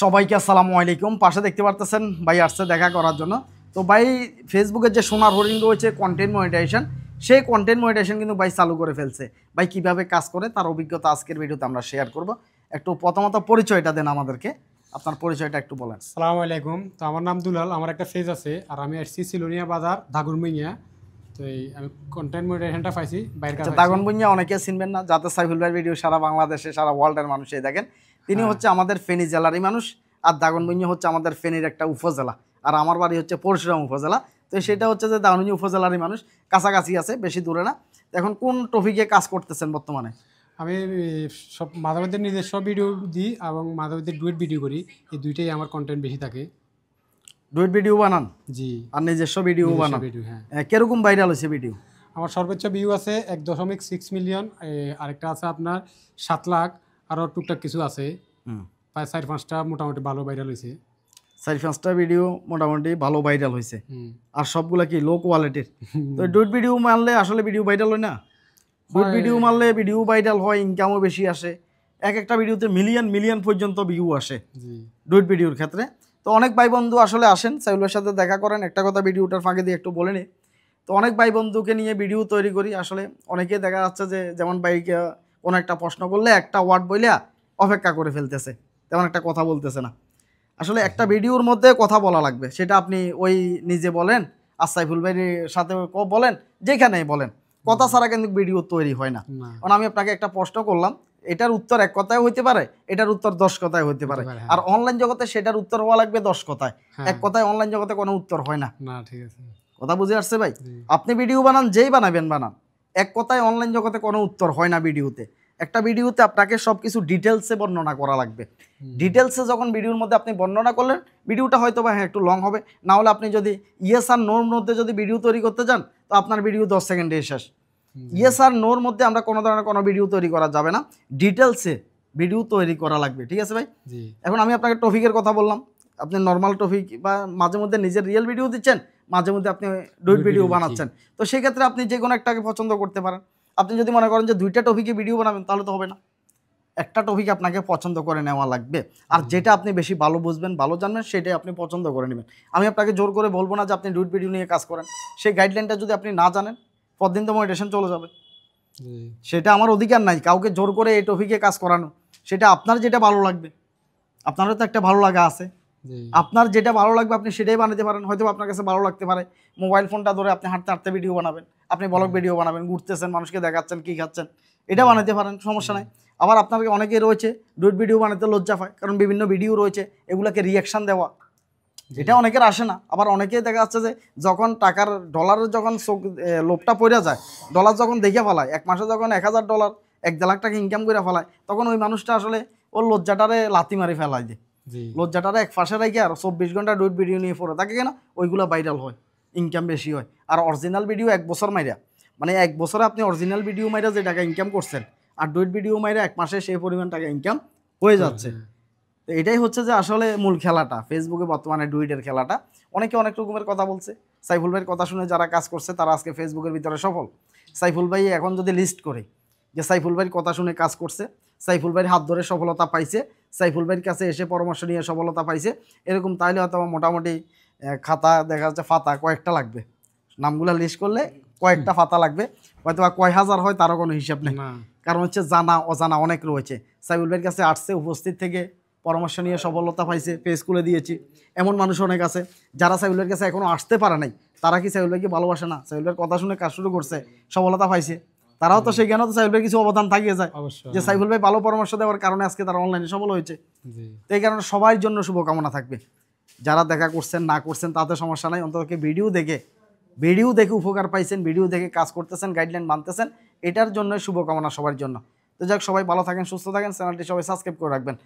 সবাইকে আসসালামু আলাইকুম। পাশে দেখতে পারতেছেন ভাই আসছে দেখা করার জন্য। তো ভাই ফেসবুকের যে সোনার হরিণ রয়েছে কন্টেন্ট মনিটাইজেশন, সেই কন্টেন্ট মনিটাইজেশন কিন্তু ভাই চালু করে ফেলছে। ভাই কিভাবে কাজ করে তার অভিজ্ঞতা আজকের ভিডিওতে আমরা শেয়ার করব। একটু প্রথমত পরিচয়টা দেন আমাদেরকে, আপনার পরিচয়টা একটু বলেন। সালামু আলাইকুম। তো আমার নাম দুলাল, আমার একটা পেজ আছে আর আমি আসছি সিলোনিয়া বাজার দাগনভূঞা। তো আমি কন্টেন্ট মনিটাইজেশনটা পাইছি বাইরের কাছে। দাগনভূঞা অনেকে চিনবেন না, যাতে সাইফুল ভাইয়ের ভিডিও সারা বাংলাদেশে সারা ওয়ার্ল্ডের মানুষই দেখেন। তিনি হচ্ছে আমাদের ফেনী জেলারই মানুষ, আর দাগনভূঞা হচ্ছে আমাদের ফেনীর একটা উপজেলা, আর আমার বাড়ি হচ্ছে পরশুরাম উপজেলা। তো সেটা হচ্ছে যে দাগনভূঞা উপজেলারই মানুষ, কাছাকাছি আছে, বেশি দূরে না। এখন কোন টপিকে কাজ করতেছেন বর্তমানে? আমি সব মাঝে মধ্যে নিজস্ব ভিডিও দিই এবং মাঝে মধ্যে ডুয়েট ভিডিও করি। এই দুইটাই আমার কন্টেন্ট বেশি থাকে। ডুয়েট ভিডিও বানান? জি। আর নিজস্ব ভিডিও বানান? ভিডিও, হ্যাঁ। কিরকম ভাইরাল হয়েছে ভিডিও? আমার সর্বোচ্চ ভিউ আছে 1.6 মিলিয়ন, আরেকটা আছে আপনার 7 লাখ, আরও টুকটাক কিছু আছে, প্রায় 4-5টা মোটামুটি ভালো ভাইরাল হয়েছে। 4-5টা ভিডিও মোটামুটি ভালো ভাইরাল হয়েছে, আর সবগুলা কি লো কোয়ালিটির? তো ডুয়েট ভিডিও মারলে আসলে ভিডিও ভাইরাল হয় না? ডুয়েট ভিডিও মারলে ভিডিও ভাইরাল হয়, ইনকামও বেশি আসে। একটা ভিডিওতে মিলিয়ন মিলিয়ন পর্যন্ত ভিউ আসে ডুয়েট ভিডিওর ক্ষেত্রে। তো অনেক ভাই বন্ধু আসলে আসেন সাইফুলের সাথে দেখা করেন। একটা কথা ভিডিওটার ফাঁকে দিয়ে একটু বলে নিই, তো অনেক ভাই বন্ধুকে নিয়ে ভিডিও তৈরি করি। আসলে অনেকেই দেখা যাচ্ছে যে যেমন ভাইকে কোনো একটা প্রশ্ন করলে একটা ওয়ার্ড বইলে অপেক্ষা করে ফেলতেছে, তেমন একটা কথা বলতেছে না। আসলে একটা ভিডিওর মধ্যে কথা বলা লাগবে, সেটা আপনি ওই নিজে বলেন আর সাইফুল ভাইয়ের সাথে বলেন, যেখানেই বলেন, কথা ছাড়া কিন্তু ভিডিও তৈরি হয় না। কারণ আমি আপনাকে একটা প্রশ্ন করলাম, এটার উত্তর এক কথায় হইতে পারে, এটার উত্তর 10 কথায় হইতে পারে। আর অনলাইন জগতে সেটার উত্তর হওয়া লাগবে 10 কথায়। এক কথায় অনলাইন জগতে কোনো উত্তর হয় না। ঠিক আছে, কথা বুঝে আসছে ভাই? আপনি ভিডিও বানান, যেই বানাবেন বানান, এক কথায় অনলাইন জগতে কোনো উত্তর হয় না ভিডিওতে। একটা ভিডিওতে আপনাকে সব কিছু ডিটেলসে বর্ণনা করা লাগবে। ডিটেলসে যখন ভিডিওর মধ্যে আপনি বর্ণনা করলেন, ভিডিওটা হয়তো বা হ্যাঁ একটু লং হবে, না হলে আপনি যদি ইয়েস আর নোর মধ্যে যদি ভিডিও তৈরি করতে যান, তো আপনার ভিডিও 10 সেকেন্ডে শেষ। ইয়েস আর নোর মধ্যে আমরা কোনো ধরনের কোনো ভিডিও তৈরি করা যাবে না, ডিটেলসে ভিডিও তৈরি করা লাগবে। ঠিক আছে ভাই? এখন আমি আপনাকে টপিকের কথা বললাম, আপনি নর্মাল টপিক বা মাঝে মধ্যে নিজের রিয়েল ভিডিও দিচ্ছেন, মাঝে মধ্যে আপনি ডুয়েট ভিডিও বানাচ্ছেন। তো সেক্ষেত্রে আপনি যে কোনো একটাকে পছন্দ করতে পারেন। আপনি যদি মনে করেন যে 2টা টপিকে ভিডিও বানাবেন, তাহলে তো হবে না। একটা টপিক আপনাকে পছন্দ করে নেওয়া লাগবে, আর যেটা আপনি বেশি ভালো বুঝবেন, ভালো জানবেন, সেটাই আপনি পছন্দ করে নেবেন। আমি আপনাকে জোর করে বলবো না যে আপনি ডুয়েট ভিডিও নিয়ে কাজ করেন। সেই গাইডলাইনটা যদি আপনি না জানেন, পরদিন তো মনিটাইজেশন চলে যাবে। সেটা আমার অধিকার নাই কাউকে জোর করে এই টপিকে কাজ করানো। সেটা আপনার যেটা ভালো লাগবে, আপনারও তো একটা ভালো লাগা আছে, আপনার যেটা ভালো লাগবে আপনি সেটাই বানাতে পারেন। হয়তো আপনার কাছে ভালো লাগতে পারে মোবাইল ফোনটা ধরে আপনি হাঁটতে হাঁটতে ভিডিও বানাবেন, আপনি ব্লগ ভিডিও বানাবেন, ঘুরতেছেন, মানুষকে দেখাচ্ছেন কী খাচ্ছেন, এটা বানাতে পারেন, সমস্যা নাই। আবার আপনাকে অনেকে রয়েছে ডুয়েট ভিডিও বানাতে লজ্জা পায়, কারণ বিভিন্ন ভিডিও রয়েছে এগুলাকে রিয়াকশান দেওয়া, এটা অনেকের আসে না। আবার অনেকেই দেখা যাচ্ছে যে যখন টাকার ডলারের যখন লোভটা পড়ে যায়, ডলার যখন দেখে ফেলায়, এক মাসে যখন $1000 1.5 লাখ টাকা ইনকাম করে ফেলায়, তখন ওই মানুষটা আসলে ওর লজ্জাটারে লাথি মারি ফেলায় দেয়। লজ্জাটারে এক পাশে রেখে আর 24 ঘন্টা ডুয়েট ভিডিও নিয়ে পড়ে থাকে, কেন? ওইগুলো ভাইরাল হয়, ইনকাম বেশি হয়। আর অরিজিনাল ভিডিও 1 বছর মাইরা, মানে 1 বছরে আপনি অরিজিনাল ভিডিও মাইরা যে টাকা ইনকাম করছেন, আর ডুয়েট ভিডিও মাইরা 1 মাসে সেই পরিমাণ টাকা ইনকাম হয়ে যাচ্ছে। তো এটাই হচ্ছে যে আসলে মূল খেলাটা ফেসবুকে বর্তমানে ডুয়েটের খেলাটা। অনেকে অনেক রকমের কথা বলছে, সাইফুল ভাইয়ের কথা শুনে যারা কাজ করছে তারা আজকে ফেসবুকের ভিতরে সফল। সাইফুল ভাই এখন যদি লিস্ট করে যে সাইফুল ভাইয়ের কথা শুনে কাজ করছে, সাইফুল ভাইয়ের হাত ধরে সফলতা পাইছে, সাইফুল ভাইয়ের কাছে এসে পরামর্শ নিয়ে সফলতা পাইছে, এরকম তাইলে হয়তো মোটামুটি খাতা দেখা যাচ্ছে ফাতা কয়েকটা লাগবে। নামগুলো লিস্ট করলে কয়েকটা ফাতা লাগবে, হয়তো বা কয় হাজার হয় তারও কোনো হিসাব নেই। কারণ হচ্ছে জানা অজানা অনেক রয়েছে। সাইফুল ভাইয়ের কাছে আসছে, উপস্থিত থেকে পরামর্শ নিয়ে সফলতা পাইছে, পেজ খুলে দিয়েছি। এমন মানুষ অনেক আছে যারা সাইফুল ভাইয়ের কাছে এখনও আসতে পারে নাই, তারা কি সাইফুল ভাইকে ভালোবাসে না? সাইফুল ভাইয়ের কথা শুনে কাজ শুরু করছে, সফলতা পাইছে, তারাও তো সেখানে তো সাইফুল ভাইয়ের কিছু অবদান থাকিয়ে যায়, যে সাইফুল ভাই ভালো পরামর্শ দেওয়ার কারণে আজকে তারা অনলাইনে সফল হয়েছে। তো এই কারণে সবার জন্য শুভকামনা থাকবে। যারা দেখা করছেন না করছেন তাতে সমস্যা নাই, অন্তত ভিডিও দেখে উপকার পাইছেন, ভিডিও দেখে কাজ করতেছেন, গাইডলাইন মানতেছেন, এটার জন্য শুভকামনা সবার জন্য। তো যাক, সবাই ভালো থাকেন, সুস্থ থাকেন, চ্যানেলটি সবাই সাবস্ক্রাইব করে রাখবেন।